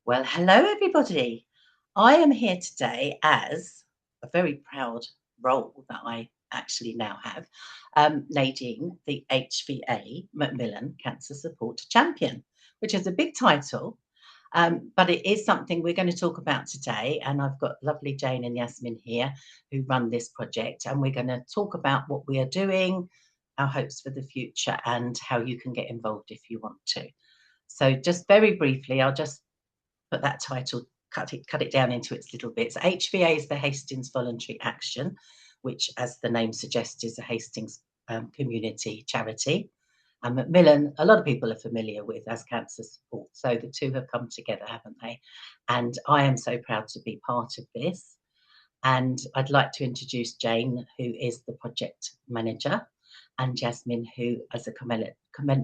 Well, hello, everybody. I am here today as a very proud role that I actually now have, Nadine, the HVA MacMillan Cancer Support Champion, which is a big title, but it is something we're going to talk about today. And I've got lovely Jane and Yasmine here who run this project, and we're going to talk about what we are doing, our hopes for the future, and how you can get involved if you want to. So just very briefly, I'll just put that title, cut it down into its little bits. HVA is the Hastings Voluntary Action, which, as the name suggests, is a Hastings community charity. And MacMillan, a lot of people are familiar with as cancer support. So the two have come together, haven't they? And I am so proud to be part of this. And I'd like to introduce Jane, who is the project manager, and Yasmine, who is a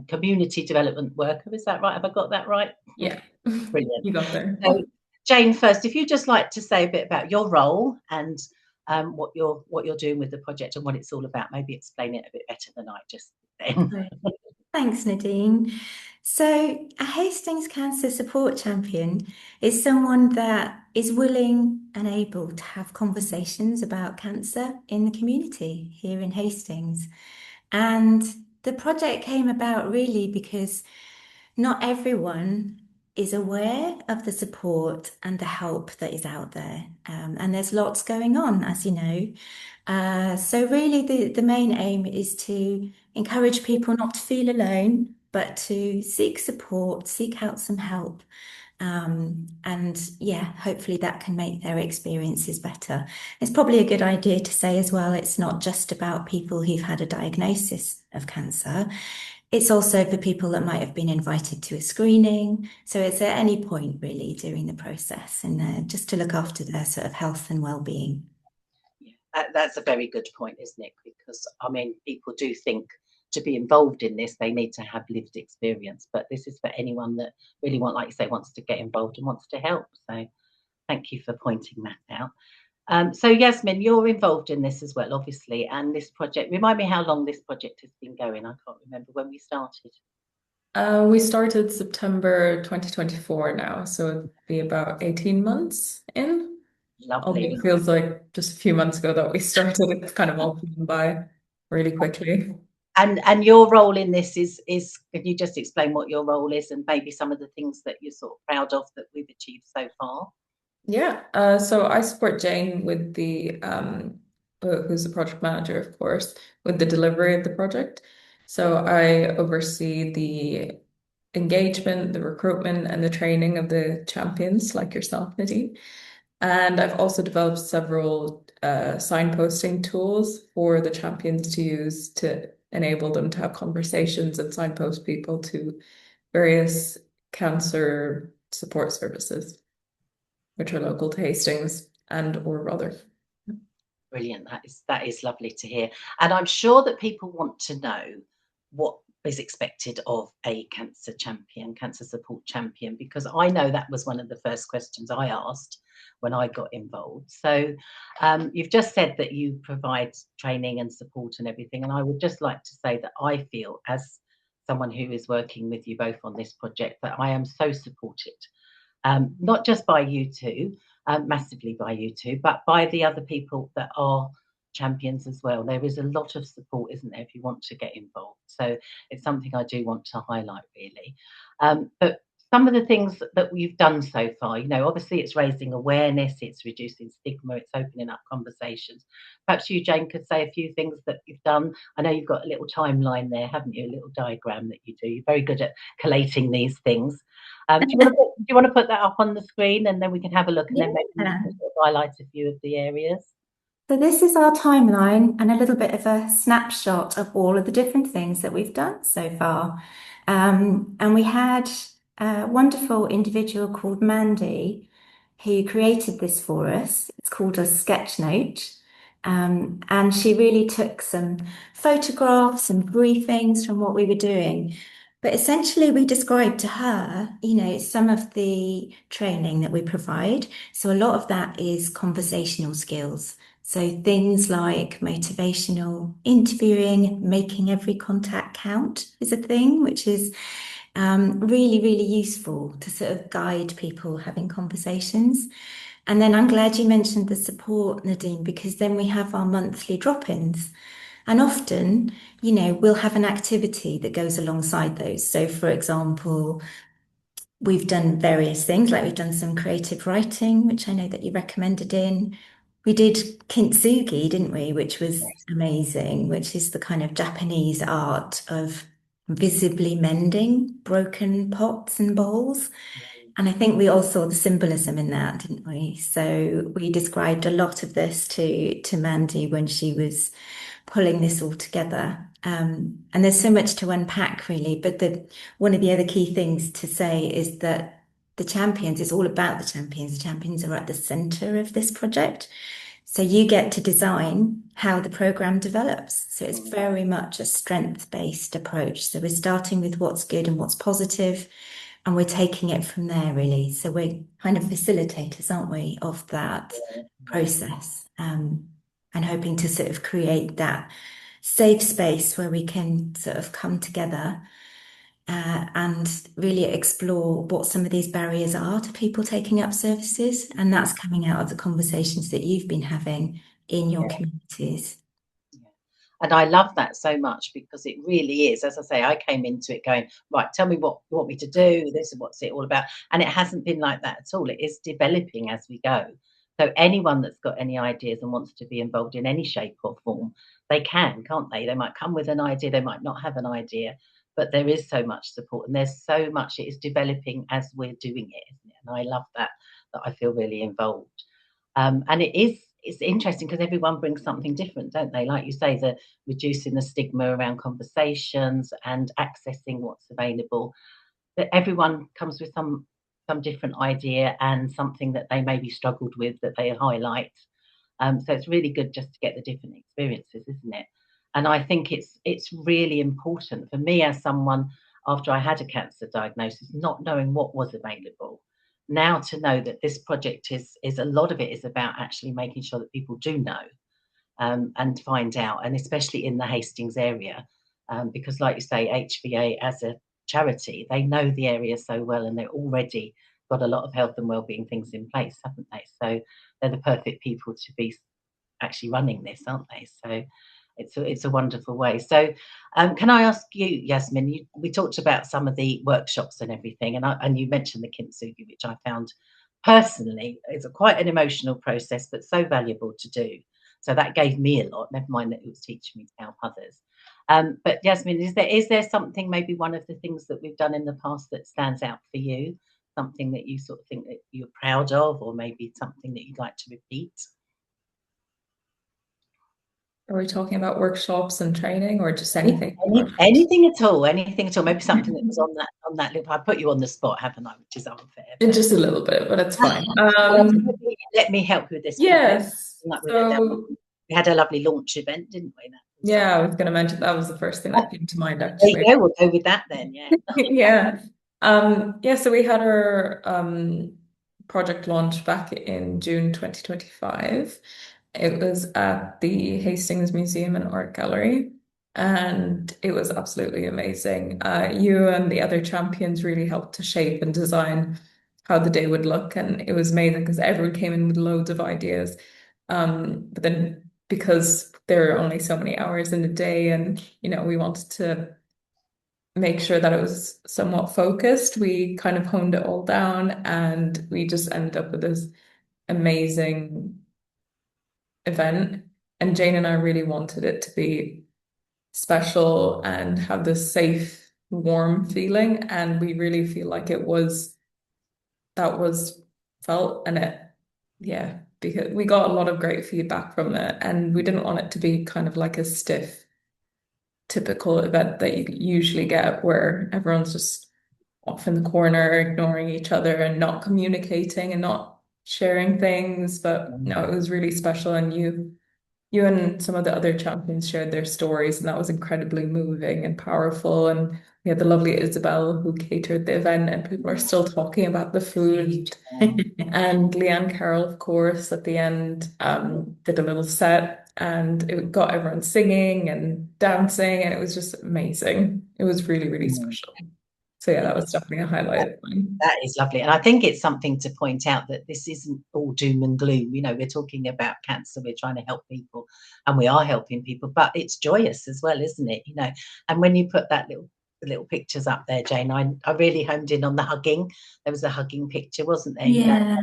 community development worker. Is that right? Have I got that right? Yeah, Brilliant. you got there. So, Jane, first, if you'd just like to say a bit about your role and what you're doing with the project and what it's all about, maybe explain it a bit better than I just then. Thanks, Nadine. So, a Hastings Cancer Support Champion is someone that is willing and able to have conversations about cancer in the community here in Hastings. And the project came about really because not everyone is aware of the support and the help that is out there. And there's lots going on, as you know. So really the main aim is to encourage people not to feel alone, but to seek support, seek out some help. And yeah, hopefully that can make their experiences better. It's probably a good idea to say as well, it's not just about people who've had a diagnosis of cancer. It's also for people that might have been invited to a screening. So it's at any point really during the process and just to look after their sort of health and well-being. Yeah, that's a very good point, isn't it? Because, I mean, people do think to be involved in this, they need to have lived experience. But this is for anyone that really like you say, wants to get involved and wants to help. So thank you for pointing that out. So Yasmine, you're involved in this as well, obviously, and this project, remind me how long this project has been going. I can't remember when we started. We started September 2024 now, so it'd be about 18 months in. Lovely. It feels like just a few months ago that we started. It's kind of all gone by really quickly. And your role in this is can you just explain what your role is and maybe some of the things that you're sort of proud of that we've achieved so far? Yeah, so I support Jane with who's the project manager, of course, with the delivery of the project. So I oversee the engagement, the recruitment, and the training of the champions like yourself, Nadine. And I've also developed several signposting tools for the champions to use to enable them to have conversations and signpost people to various cancer support services, which are local to Hastings and or Rother. Brilliant. That is lovely to hear. And I'm sure that people want to know what is expected of a cancer champion, cancer support champion, because I know that was one of the first questions I asked when I got involved. So you've just said that you provide training and support and everything. And I would just like to say that I feel, as someone who is working with you both on this project, that I am so supported, not just by you two, massively by you two, but by the other people that are champions as well. There is a lot of support, isn't there, if you want to get involved. So it's something I do want to highlight, really. But some of the things that we've done so far, you know, obviously it's raising awareness, it's reducing stigma, it's opening up conversations. Perhaps you, Jane, could say a few things that you've done. I know you've got a little timeline there, haven't you? A little diagram that you do. You're very good at collating these things. Do you want to put that up on the screen and then we can have a look and then maybe sort of highlight a few of the areas? So this is our timeline and a little bit of a snapshot of all of the different things that we've done so far. And we had a wonderful individual called Mandy who created this for us. It's called a sketch note. And she really took some photographs and briefings from what we were doing. But essentially, we described to her, you know, some of the training that we provide. So a lot of that is conversational skills. So things like motivational interviewing, making every contact count is a thing, which is Really, really useful to sort of guide people having conversations. And then I'm glad you mentioned the support, Nadine, because then we have our monthly drop-ins. And often, we'll have an activity that goes alongside those. So, for example, we've done various things, like we've done some creative writing, which I know that you recommended in. We did kintsugi, didn't we? Which was amazing, which is the kind of Japanese art of visibly mending broken pots and bowls. And I think we all saw the symbolism in that, didn't we? So we described a lot of this to Mandy when she was pulling this all together. And there's so much to unpack, really. But one of the other key things to say is that the champions is all about the champions. The champions are at the center of this project. So you get to design how the program develops. So it's very much a strength-based approach. So we're starting with what's good and what's positive, and we're taking it from there, really. So we're kind of facilitators, aren't we, of that process, and hoping to sort of create that safe space where we can sort of come together and really explore what some of these barriers are to people taking up services. And that's coming out of the conversations that you've been having in your communities. And I love that so much, because it really is, as I say, I came into it going, right, tell me what you want me to do. This is what's it all about. And it hasn't been like that at all. It is developing as we go. So anyone that's got any ideas and wants to be involved in any shape or form, they can, can't they? They might come with an idea, they might not have an idea, but there is so much support, and there's so much, it is developing as we're doing it, isn't it? And I love that I feel really involved. And it's interesting because everyone brings something different, don't they? Like you say, the reducing the stigma around conversations and accessing what's available. That everyone comes with some different idea and something that they maybe struggled with that they highlight. So it's really good just to get the different experiences, isn't it? And I think it's really important for me, as someone after I had a cancer diagnosis, not knowing what was available, now to know that this project is a lot of it is about actually making sure that people do know, and find out, and especially in the Hastings area, because like you say, HVA as a charity, they know the area so well, and they're already got a lot of health and wellbeing things in place, haven't they? So they're the perfect people to be actually running this, aren't they? So it's a wonderful way. So can I ask you, Yasmine, we talked about some of the workshops and everything, and you mentioned the kintsugi, which I found personally is quite an emotional process, but so valuable to do. So that gave me a lot, never mind that it was teaching me to help others. But Yasmine, is there something, maybe one of the things that we've done in the past that stands out for you? Something that you sort of think that you're proud of, or maybe something that you'd like to repeat? Are we talking about workshops and training, or just anything? Anything at all, anything at all. Maybe something that was on that list. I put you on the spot, haven't I? Which is unfair. Just a little bit, but it's fine. Let me help you with this. Yes. So we had a lovely launch event, didn't we? Yeah, I was going to mention that was the first thing that came to mind, actually. There you go. We'll go with that then. Yeah. Yeah. So we had our project launch back in June 2025. It was at the Hastings Museum and Art Gallery, and it was absolutely amazing. You and the other champions really helped to shape and design how the day would look, and it was amazing because everyone came in with loads of ideas. But then, because there are only so many hours in a day, and we wanted to make sure that it was somewhat focused, we kind of honed it all down, and we just ended up with this amazing event. And Jane and I really wanted it to be special and have this safe, warm feeling, and we really feel like that was felt. And because we got a lot of great feedback from it, and we didn't want it to be kind of like a stiff, typical event that you usually get, where everyone's just off in the corner, ignoring each other and not communicating and not sharing things. But no, it was really special, and you and some of the other champions shared their stories, and that was incredibly moving and powerful. And we had the lovely Isabel who catered the event, and people are still talking about the food. And Leanne Carroll, of course, at the end did a little set, and it got everyone singing and dancing, and it was just amazing. It was really, really special. So yeah, that was definitely a highlight of mine. That is lovely. And I think it's something to point out that this isn't all doom and gloom. You know, we're talking about cancer, we're trying to help people, and we are helping people, but it's joyous as well, isn't it? You know, and when you put that little pictures up there, Jane, I really homed in on the hugging. There was a hugging picture, wasn't there? You know, Yeah,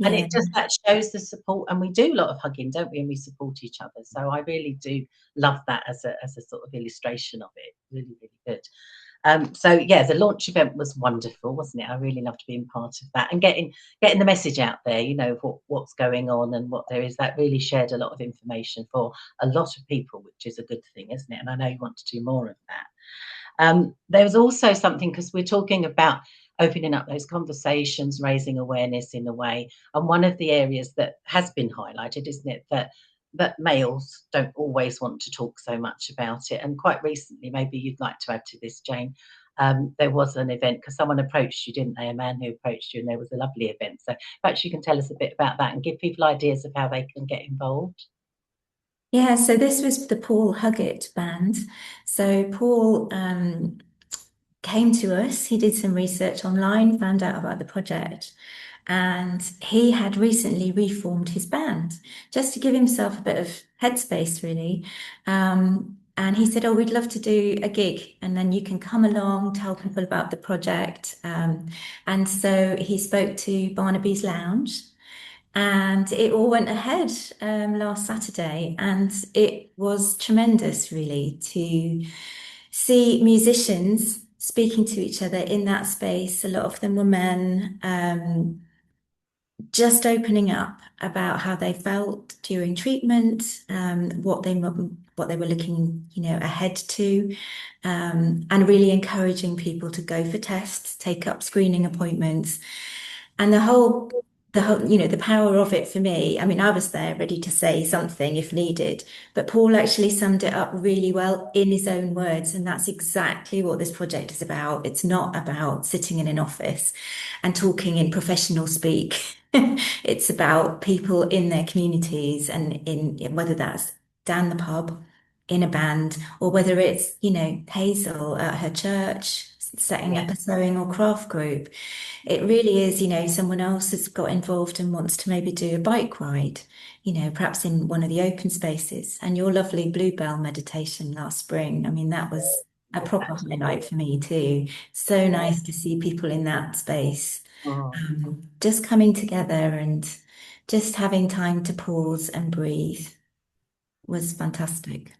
and yeah. it just that shows the support, and we do a lot of hugging, don't we? And we support each other. So I really do love that as a sort of illustration of it. Really, really good. So yeah, the launch event was wonderful, wasn't it? I really loved being part of that and getting the message out there, you know, what's going on and what there is. That really shared a lot of information for a lot of people, which is a good thing, isn't it? And I know you want to do more of that. There was also something, because we're talking about opening up those conversations, raising awareness in a way. And one of the areas that has been highlighted, isn't it, that males don't always want to talk so much about it. And quite recently, maybe you'd like to add to this, Jane. There was an event because someone approached you, didn't they? A man who approached you, and there was a lovely event. So perhaps you can tell us a bit about that and give people ideas of how they can get involved. Yeah, so this was the Paul Huggett band. So Paul came to us, he did some research online, found out about the project, and he had recently reformed his band just to give himself a bit of headspace, really. And he said, "Oh, we'd love to do a gig, and then you can come along, tell people about the project." And so he spoke to Barnaby's Lounge, and it all went ahead last Saturday, and it was tremendous, really, to see musicians speaking to each other in that space. A lot of them were men, just opening up about how they felt during treatment, what they were looking, ahead to, and really encouraging people to go for tests, take up screening appointments, and the whole, the power of it for me. I mean, I was there ready to say something if needed, but Paul actually summed it up really well in his own words. And that's exactly what this project is about. It's not about sitting in an office and talking in professional speak. It's about people in their communities and in whether that's down the pub, in a band, or whether it's, Hazel at her church setting Yeah, up a sewing or craft group. It really is, someone else has got involved and wants to maybe do a bike ride, perhaps in one of the open spaces. And your lovely Bluebell meditation last spring, I mean, that was a proper highlight for me too. So nice to see people in that space, absolutely. just coming together and just having time to pause and breathe was fantastic.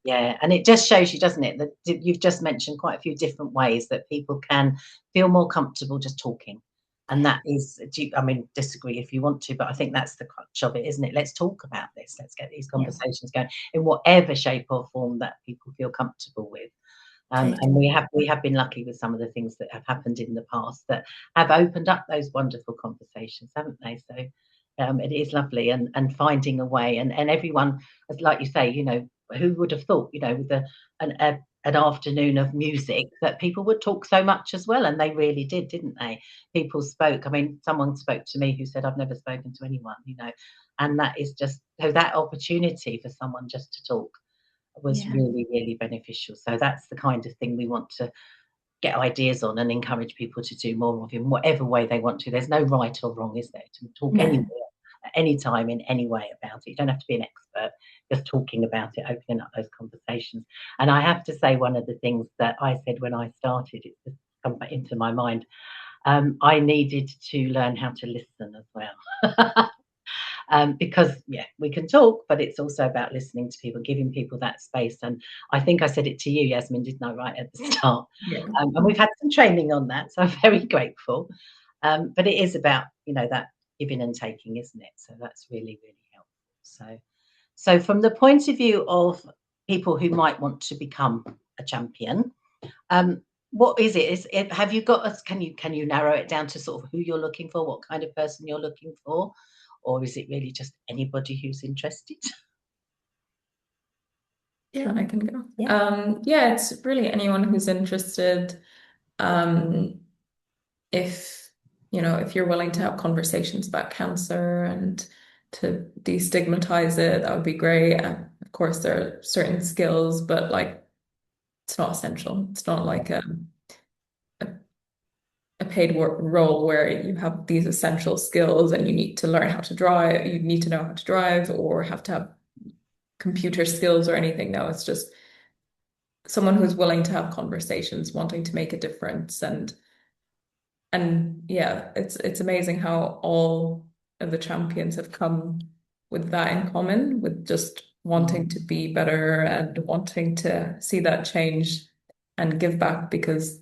Yeah, and it just shows you, doesn't it, that you've just mentioned quite a few different ways that people can feel more comfortable just talking. And that is, I mean, disagree if you want to, but I think that's the crux of it, isn't it? Let's talk about this. Let's get these Yeah, conversations going in whatever shape or form that people feel comfortable with. And totally. we have been lucky with some of the things that have happened in the past that have opened up those wonderful conversations, haven't they? So it is lovely, and finding a way, and everyone, like you say, who would have thought, with an afternoon of music that people would talk so much as well, and they really did, didn't they? People spoke. I mean, someone spoke to me who said, "I've never spoken to anyone," and that is just so that opportunity for someone just to talk was Yeah, really, really beneficial. So that's the kind of thing we want to get ideas on and encourage people to do more of in whatever way they want to. There's no right or wrong, is there? To talk no, anywhere, at any time, in any way about it. You don't have to be an expert, just talking about it, opening up those conversations. And I have to say, one of the things that I said when I started, it's just come back into my mind, I needed to learn how to listen as well. Because yeah, we can talk, but it's also about listening to people, giving people that space. And I think I said it to you, Yasmine, didn't I, right at the start? Yeah. And we've had some training on that, so I'm very grateful. But it is about that giving and taking, isn't it? So that's really, really helpful. So from the point of view of people who might want to become a champion, what is it? Have you got us? Can you narrow it down to sort of who you're looking for, what kind of person you're looking for, or is it really just anybody who's interested? Yeah, I can go. yeah, Yeah, it's really anyone who's interested. Um, if you're willing to have conversations about cancer and to destigmatize it, that would be great. And of course, there are certain skills, but like it's not essential. It's not like a paid role where you have these essential skills and you need to learn how to drive, you need to know how to drive or have to have computer skills or anything. No, it's just someone who's willing to have conversations, wanting to make a difference. And yeah, it's amazing how all of the champions have come with that in common, with just wanting to be better and wanting to see that change and give back because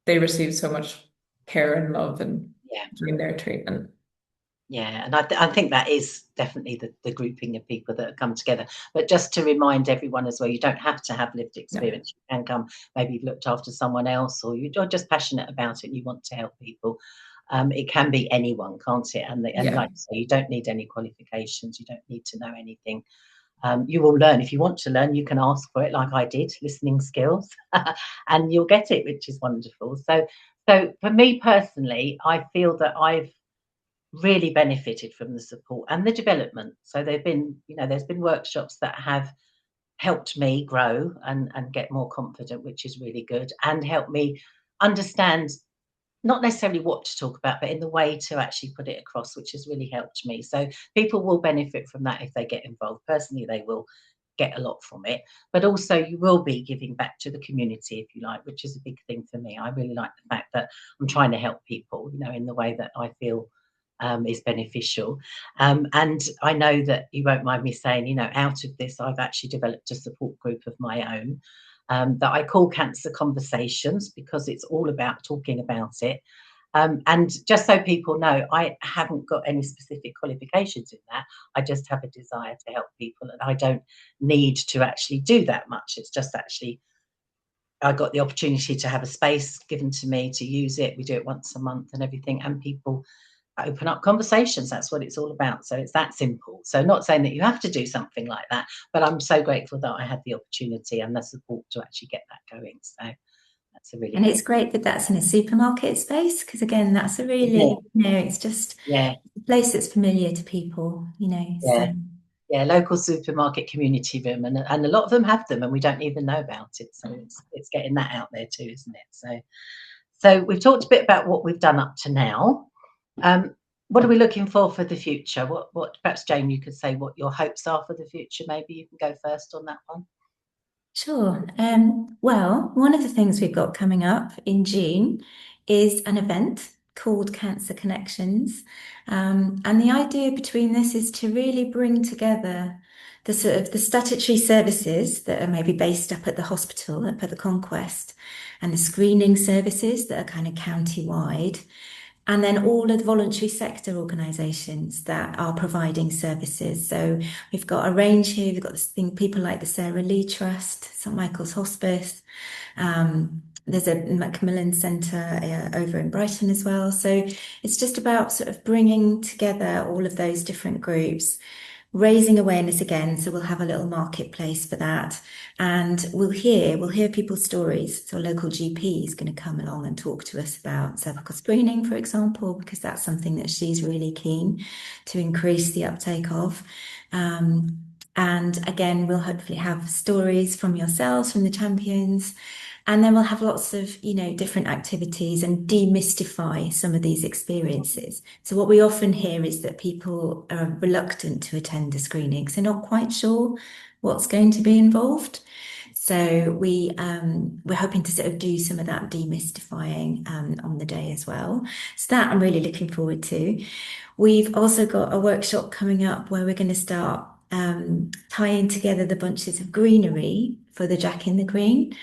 they receive so much care and love and during their treatment. Yeah, and I think that is definitely the grouping of people that have come together. But just to remind everyone as well, you don't have to have lived experience. You can come, maybe you've looked after someone else, or you're just passionate about it and you want to help people. It can be anyone, can't it? And like you say, you don't need any qualifications. You don't need to know anything. You will learn. If you want to learn, you can ask for it, like I did, listening skills, and you'll get it, which is wonderful. So for me personally, I feel that I've really benefited from the support and the development. So there's been workshops that have helped me grow and get more confident, which is really good, and help me understand not necessarily what to talk about, but in the way to actually put it across, which has really helped me. So people will benefit from that if they get involved. Personally, they will get a lot from it, but also you will be giving back to the community, if you like, which is a big thing for me. I really like the fact that I'm trying to help people, in the way that I feel is beneficial. And I know that you won't mind me saying, out of this, I've actually developed a support group of my own that I call Cancer Conversations, because it's all about talking about it. And just so people know, I haven't got any specific qualifications in that. I just have a desire to help people, and I don't need to actually do that much. It's just actually I got the opportunity to have a space given to me to use it. We do it once a month and everything, and people open up conversations. That's what it's all about. So it's that simple. So not saying that you have to do something like that, but I'm so grateful that I had the opportunity and the support to actually get that going. So that's a really and it's great that that's in a supermarket space, because again, that's a really it's just a place that's familiar to people, so local supermarket community room, and a lot of them have them and we don't even know about it. So it's getting that out there too, isn't it? So we've talked a bit about what we've done up to now. What are we looking for the future? What perhaps, Jane, you could say what your hopes are for the future. Maybe you can go first on that one. Sure. Well, one of the things we've got coming up in June is an event called Cancer Connections. And the idea between this is to really bring together the sort of the statutory services that are maybe based up at the hospital, up at the Conquest, and the screening services that are kind of county-wide. And then all of the voluntary sector organisations that are providing services. So we've got a range here. We've got people like the Sarah Lee Trust, St Michael's Hospice. There's a MacMillan Centre over in Brighton as well. So it's just about sort of bringing together all of those different groups, raising awareness again. So we'll have a little marketplace for that, and we'll hear people's stories. So a local GP is going to come along and talk to us about cervical screening, for example, because that's something that she's really keen to increase the uptake of. And again, we'll hopefully have stories from yourselves, from the champions. And then we'll have lots of, different activities and demystify some of these experiences. So what we often hear is that people are reluctant to attend a screening because they're not quite sure what's going to be involved. So we're hoping to sort of do some of that demystifying on the day as well. So that I'm really looking forward to. We've also got a workshop coming up where we're going to start tying together the bunches of greenery for the Jack in the Green.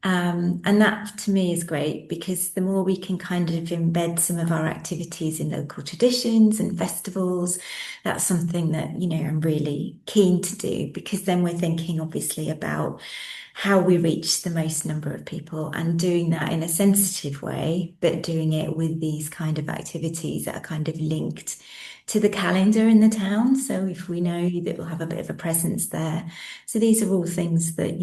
And that to me is great, because the more we can kind of embed some of our activities in local traditions and festivals, that's something that, I'm really keen to do, because then we're thinking obviously about how we reach the most number of people and doing that in a sensitive way, but doing it with these kind of activities that are kind of linked to the calendar in the town. So if we know that we'll have a bit of a presence there. So these are all things that,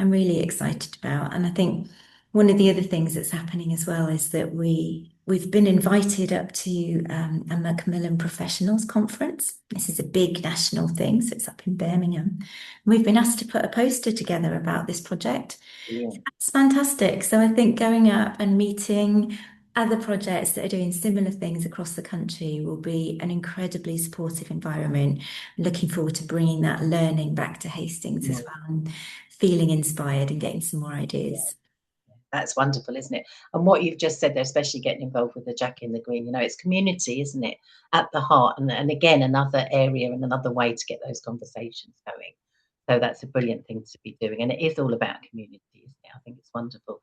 I'm really excited about. And I think one of the other things that's happening as well is that we've been invited up to a Macmillan Professionals Conference. This is a big national thing, so it's up in Birmingham. We've been asked to put a poster together about this project. Yeah. It's fantastic. So I think going up and meeting other projects that are doing similar things across the country will be an incredibly supportive environment. Looking forward to bringing that learning back to Hastings as well, and feeling inspired and getting some more ideas. That's wonderful, isn't it? And what you've just said there, especially getting involved with the Jack in the Green, you know, it's community, isn't it, at the heart? And again, another area and another way to get those conversations going. So that's a brilliant thing to be doing. And it is all about community, isn't it? I think it's wonderful.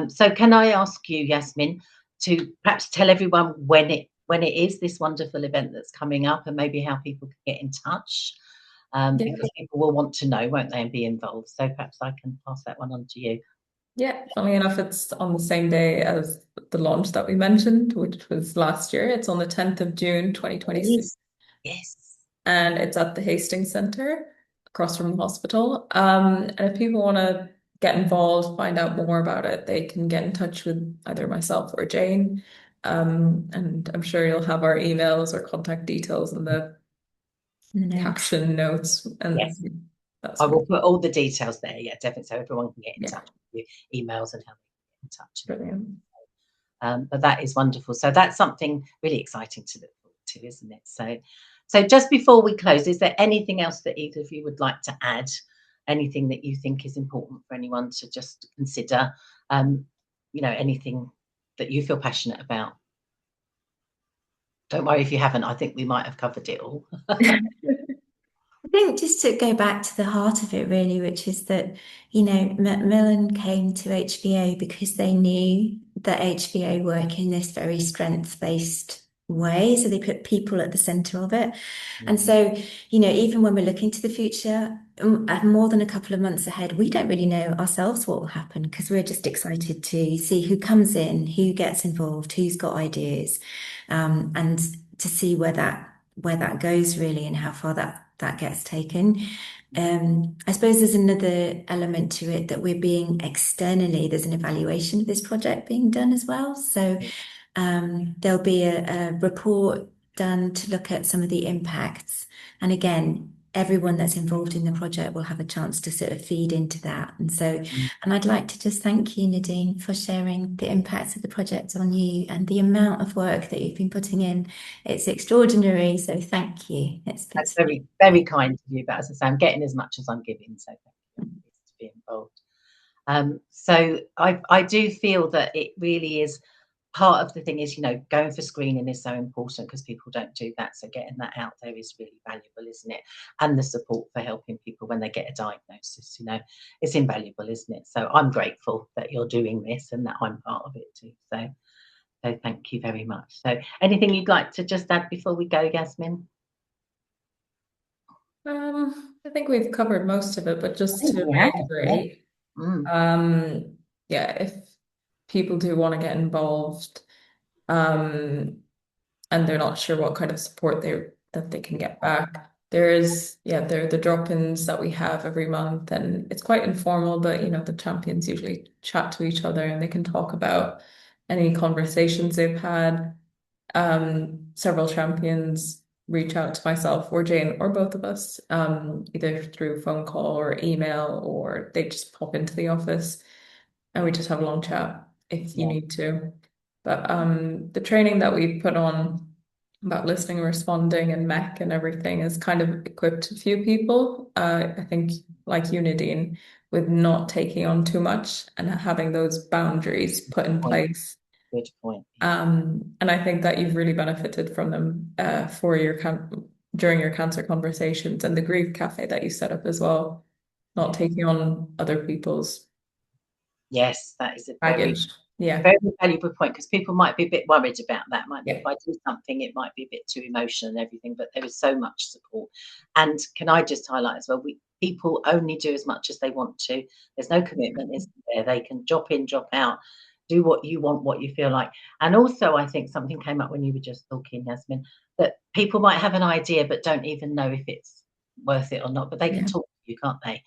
So can I ask you, Yasmine, to perhaps tell everyone when it is, this wonderful event that's coming up, and maybe how people can get in touch? Because people will want to know, won't they, and be involved. So perhaps I can pass that one on to you. Yeah, funnily enough, it's on the same day as the launch that we mentioned, which was last year. It's on the 10th of June, 2026. Yes. And it's at the Hastings Centre across from the hospital. And if people want to get involved, find out more about it, they can get in touch with either myself or Jane. And I'm sure you'll have our emails or contact details in the caption notes. And yes. I will put all the details there, yeah, definitely, so everyone can get in touch with you, emails and how they get in touch. Brilliant. But that is wonderful. So that's something really exciting to look forward to, isn't it? So just before we close, is there anything else that either of you would like to add? Anything that you think is important for anyone to just consider? You know, anything that you feel passionate about? Don't worry if you haven't. I think we might have covered it all. I think just to go back to the heart of it, really, which is that, you know, Macmillan came to HVA because they knew that HVA work in this very strength-based way. So they put people at the centre of it. And so, you know, even when we're looking to the future, more than a couple of months ahead, we don't really know ourselves what will happen, because we're just excited to see who comes in, who gets involved, who's got ideas, and to see where that goes, really, and how far that gets taken. I suppose there's another element to it, that we're being externally, there's an evaluation of this project being done as well. So there'll be a report done to look at some of the impacts. And again, everyone that's involved in the project will have a chance to sort of feed into that. And so, and I'd like to just thank you, Nadine, for sharing the impacts of the project on you and the amount of work that you've been putting in. It's extraordinary. So thank you. That's very, very kind of you. But as I say, I'm getting as much as I'm giving. So thank you to be involved. So I do feel that it really is. Part of the thing is, you know, going for screening is so important, because people don't do that. So getting that out there is really valuable, isn't it? And the support for helping people when they get a diagnosis, you know, it's invaluable, isn't it? So I'm grateful that you're doing this and that I'm part of it too. So thank you very much. So anything you'd like to just add before we go, Yasmine? I think we've covered most of it, but just to reiterate, if people do want to get involved, and they're not sure what kind of support that they can get back, there are the drop-ins that we have every month, and it's quite informal, but you know, the champions usually chat to each other and they can talk about any conversations they've had. Several champions reach out to myself or Jane or both of us, either through phone call or email, or they just pop into the office and we just have a long chat if you need to. But the training that we've put on about listening and responding and MEC and everything is kind of equipped a few people, I think, like you, Nadine, with not taking on too much and having those boundaries put in place. Good point. And I think that you've really benefited from them for during your cancer conversations, and the grief cafe that you set up as well, not taking on other people's that is a baggage. Very valuable point, because people might be a bit worried about that. If I do something, it might be a bit too emotional and everything, but there is so much support. And can I just highlight as well, people only do as much as they want to. There's no commitment, isn't there? They can drop in, drop out, do what you want, what you feel like. And also, I think something came up when you were just talking, Yasmine, that people might have an idea but don't even know if it's worth it or not, but they can talk to you, can't they?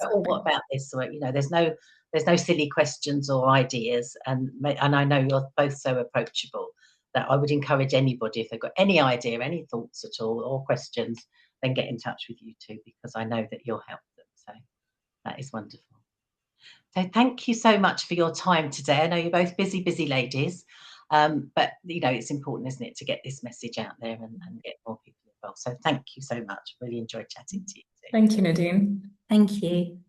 Oh, what about this? Or, you know, there's no silly questions or ideas, and I know you're both so approachable that I would encourage anybody, if they've got any idea, any thoughts at all, or questions, then get in touch with you too, because I know that you'll help them. So that is wonderful. So thank you so much for your time today. I know you're both busy ladies, but it's important, isn't it, to get this message out there and get more people involved. So thank you so much. Really enjoyed chatting to you too. Thank you, Nadine. Thank you.